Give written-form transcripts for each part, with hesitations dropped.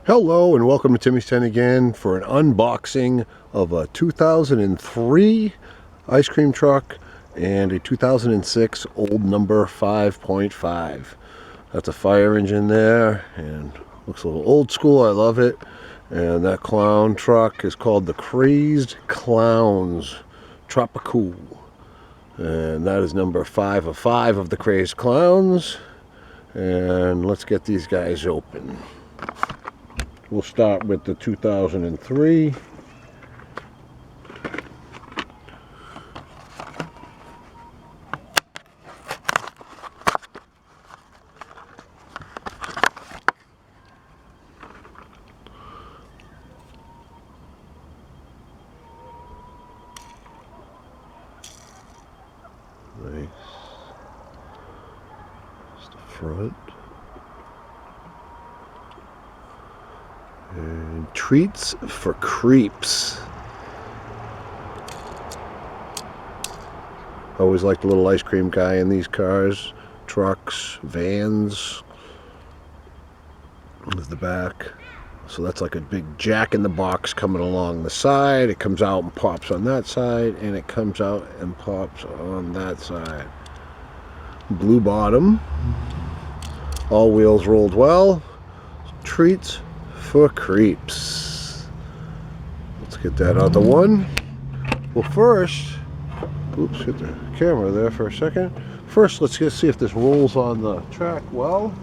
Hello and welcome to Timmy's 10 again for an unboxing of a 2003 ice cream truck and a 2006 old number 5.5. That's a fire engine there and looks a little old school. I love it. And that clown truck is called the Crazed Clowns Tropicool. And that is number 5 of 5 of the Crazed Clowns. And let's get these guys open. We'll start with the 2003. Nice. That's the front. And treats for creeps. I always like the little ice cream guy in these cars, trucks, vans. There's the back. So that's like a big jack in the box coming along the side. It comes out and pops on that side, and it comes out and pops on that side. Blue bottom. All wheels rolled well. Treats for creeps. Let's get that out the one. Well, first, oops, hit the camera there for a second. First, let's just see if this rolls on the track well.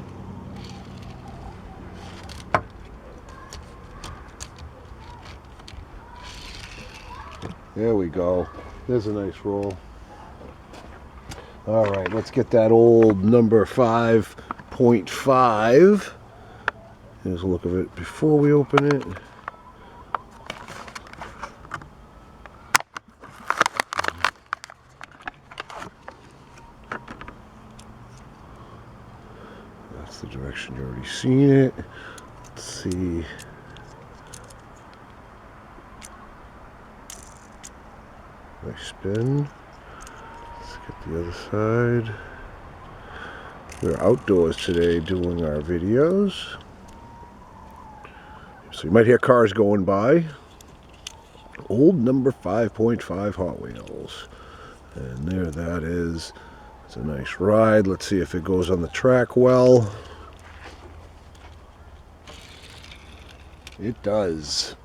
There we go. There's a nice roll. All right, let's get that old number 5.5. Here's a look of it before we open it. That's the direction you've already seen it. Let's see. Nice spin. Let's get the other side. We're outdoors today doing our videos. So you might hear cars going by. Old number 5.5 Hot Wheels. And there that is. It's a nice ride. Let's see if it goes on the track well. It does.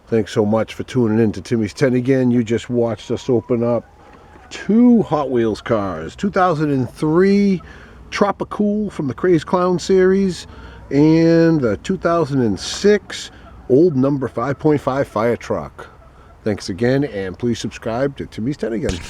Thanks so much for tuning in to Timmy's 10 again. You just watched us open up two Hot Wheels cars. 2003 Tropicool from the Crazed Clown series and the 2006 old number 5.5 fire truck. Thanks again, and please subscribe to Timmy's 10 again.